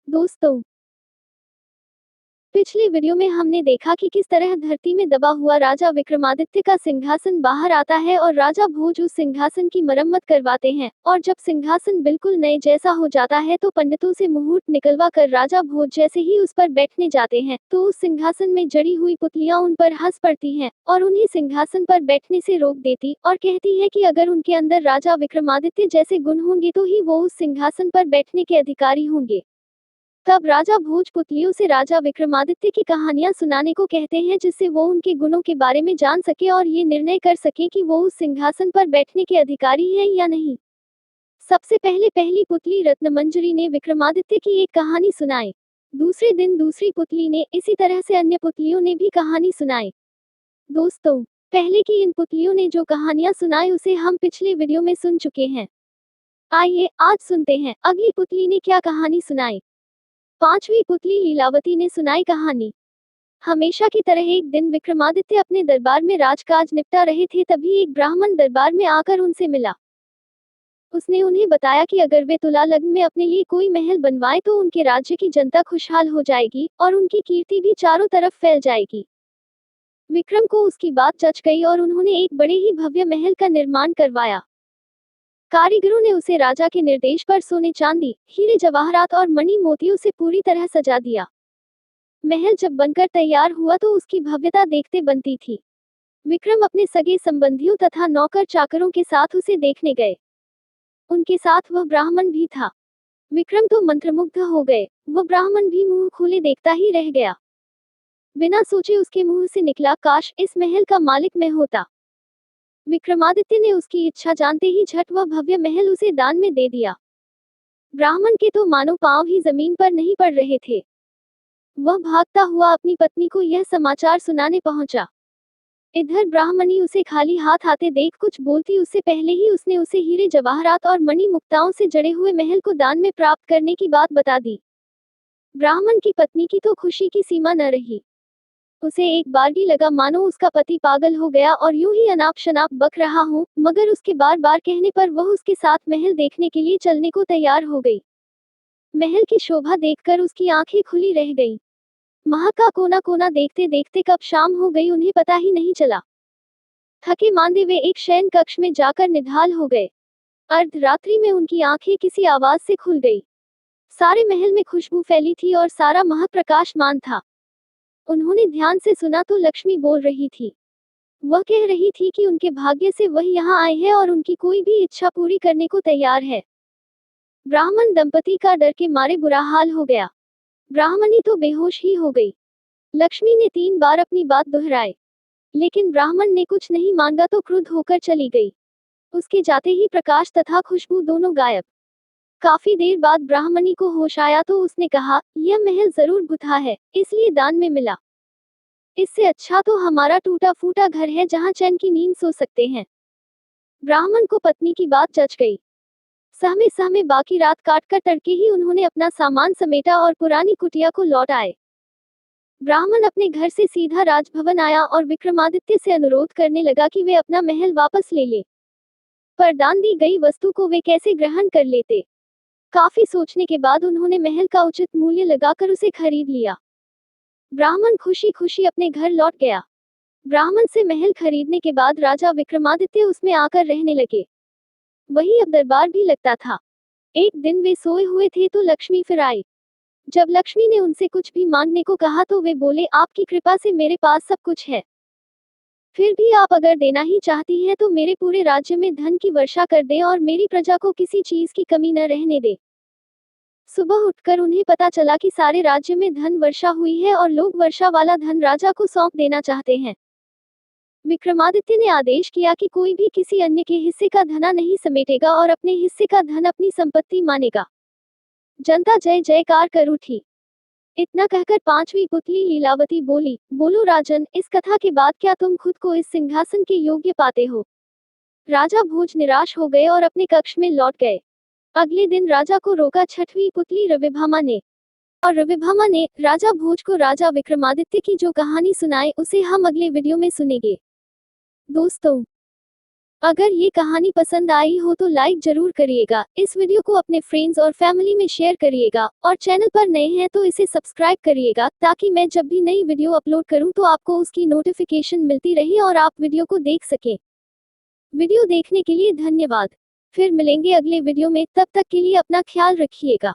दोस्तों, पिछले वीडियो में हमने देखा कि किस तरह धरती में दबा हुआ राजा विक्रमादित्य का सिंहासन बाहर आता है और राजा भोज उस सिंहासन की मरम्मत करवाते हैं, और जब सिंहासन बिल्कुल नए जैसा हो जाता है तो पंडितों से मुहूर्त निकलवा कर राजा भोज जैसे ही उस पर बैठने जाते हैं तो उस सिंहासन में जड़ी हुई पुतलियां उन पर हंस पड़ती हैं और उन्हें सिंहासन पर बैठने से रोक देती और कहती है कि अगर उनके अंदर राजा विक्रमादित्य जैसे गुण होंगे तो ही वो उस सिंहासन पर बैठने के अधिकारी होंगे। तब राजा भोज पुतलियों से राजा विक्रमादित्य की कहानियां सुनाने को कहते हैं जिससे वो उनके गुणों के बारे में जान सके और ये निर्णय कर सके कि वो उस सिंहासन पर बैठने के अधिकारी हैं या नहीं। सबसे पहले पहली पुतली रत्नमंजरी ने विक्रमादित्य की एक कहानी सुनाई। दूसरे दिन दूसरी पुतली ने, इसी तरह से अन्य पुतलियों ने भी कहानी सुनाई। दोस्तों, पहले की इन पुतलियों ने जो कहानियां सुनाई उसे हम पिछले वीडियो में सुन चुके हैं। आइए आज सुनते हैं अगली पुतली ने क्या कहानी सुनाई। पांचवी पुतली लीलावती ने सुनाई कहानी। हमेशा की तरह एक दिन विक्रमादित्य अपने दरबार में राजकाज निपटा रहे थे, तभी एक ब्राह्मण दरबार में आकर उनसे मिला। उसने उन्हें बताया कि अगर वे तुला लग्न में अपने लिए कोई महल बनवाए तो उनके राज्य की जनता खुशहाल हो जाएगी और उनकी कीर्ति भी चारों तरफ फैल जाएगी। विक्रम को उसकी बात जच गई और उन्होंने एक बड़े ही भव्य महल का निर्माण करवाया। कारीगरों ने उसे राजा के निर्देश पर सोने चांदी, हीरे जवाहरात और मणि मोतियों से पूरी तरह सजा दिया। महल जब बनकर तैयार हुआ तो उसकी भव्यता देखते बनती थी। विक्रम अपने सगे संबंधियों तथा नौकर चाकरों के साथ उसे देखने गए। उनके साथ वह ब्राह्मण भी था। विक्रम तो मंत्रमुग्ध हो गए। वह ब्राह्मण भी मुंह खोले देखता ही रह गया। बिना सोचे उसके मुंह से निकला, काश इस महल का मालिक मैं होता। विक्रमादित्य ने उसकी इच्छा जानते ही झट वह भव्य महल उसे दान में दे दिया। ब्राह्मण के तो मानो पांव ही जमीन पर नहीं पड़ रहे थे। वह भागता हुआ अपनी पत्नी को यह समाचार सुनाने पहुंचा। इधर ब्राह्मणी उसे खाली हाथ आते देख कुछ बोलती उससे पहले ही उसने उसे हीरे जवाहरात और मणि मुक्ताओं से जड़े हुए महल को दान में प्राप्त करने की बात बता दी। ब्राह्मण की पत्नी की तो खुशी की सीमा न रही। उसे एक बार ही लगा मानो उसका पति पागल हो गया और यूं ही अनाप शनाप बक रहा हूं, मगर उसके बार बार कहने पर वह उसके साथ महल देखने के लिए चलने को तैयार हो गई। महल की शोभा देखकर उसकी आंखें खुली रह गईं। महल का कोना कोना देखते देखते कब शाम हो गई उन्हें पता ही नहीं चला। थके मांदे वे एक शयन कक्ष में जाकर निढाल हो गए। अर्धरात्रि में उनकी आंखें किसी आवाज से खुल गई। सारे महल में खुशबू फैली थी और सारा महल प्रकाशमान था। उन्होंने ध्यान से सुना तो लक्ष्मी बोल रही थी। वह कह रही थी कि उनके भाग्य से वह यहाँ आए हैं और उनकी कोई भी इच्छा पूरी करने को तैयार है। ब्राह्मण दंपति का डर के मारे बुरा हाल हो गया। ब्राह्मणी तो बेहोश ही हो गई। लक्ष्मी ने 3 बार अपनी बात दोहराई, लेकिन ब्राह्मण ने कुछ नहीं मांगा तो क्रुद्ध होकर चली गई। उसके जाते ही प्रकाश तथा खुशबू दोनों गायब। काफी देर बाद ब्राह्मणी को होश आया तो उसने कहा, यह महल जरूर भुता है, इसलिए दान में मिला। इससे अच्छा तो हमारा टूटा फूटा घर है जहाँ चैन की नींद सो सकते हैं। ब्राह्मण को पत्नी की बात जच गई। सहमे सहमे बाकी रात काटकर तड़के ही उन्होंने अपना सामान समेटा और पुरानी कुटिया को लौट आए। ब्राह्मण अपने घर से सीधा राजभवन आया और विक्रमादित्य से अनुरोध करने लगा कि वे अपना महल वापस ले ले। पर दान दी गई वस्तु को वे कैसे ग्रहण कर लेते। काफी सोचने के बाद उन्होंने महल का उचित मूल्य लगाकर उसे खरीद लिया। ब्राह्मण खुशी खुशी अपने घर लौट गया। ब्राह्मण से महल खरीदने के बाद राजा विक्रमादित्य उसमें आकर रहने लगे। वही अब दरबार भी लगता था। एक दिन वे सोए हुए थे तो लक्ष्मी फिर आई। जब लक्ष्मी ने उनसे कुछ भी मांगने को कहा तो वे बोले, आपकी कृपा से मेरे पास सब कुछ है। फिर भी आप अगर देना ही चाहती हैं तो मेरे पूरे राज्य में धन की वर्षा कर दें और मेरी प्रजा को किसी चीज की कमी न रहने दे। सुबह उठकर उन्हें पता चला कि सारे राज्य में धन वर्षा हुई है और लोग वर्षा वाला धन राजा को सौंप देना चाहते हैं। विक्रमादित्य ने आदेश किया कि कोई भी किसी अन्य के हिस्से का धना नहीं समेटेगा और अपने हिस्से का धन अपनी संपत्ति मानेगा। जनता जय जयकार कर उठी। इतना कहकर पांचवी पुतली लीलावती बोली, बोलो राजन, इस कथा के बाद क्या तुम खुद को इस सिंहासन के योग्य पाते हो। राजा भोज निराश हो गए और अपने कक्ष में लौट गए। अगले दिन राजा को रोका छठवीं पुतली रविभामा ने, और रविभामा ने राजा भोज को राजा विक्रमादित्य की जो कहानी सुनाई उसे हम अगले वीडियो में सुनेंगे। दोस्तों, अगर ये कहानी पसंद आई हो तो लाइक जरूर करिएगा, इस वीडियो को अपने फ्रेंड्स और फैमिली में शेयर करिएगा और चैनल पर नए हैं तो इसे सब्सक्राइब करिएगा ताकि मैं जब भी नई वीडियो अपलोड करूं तो आपको उसकी नोटिफिकेशन मिलती रहे और आप वीडियो को देख सकें। वीडियो देखने के लिए धन्यवाद। फिर मिलेंगे अगले वीडियो में, तब तक के लिए अपना ख्याल रखिएगा।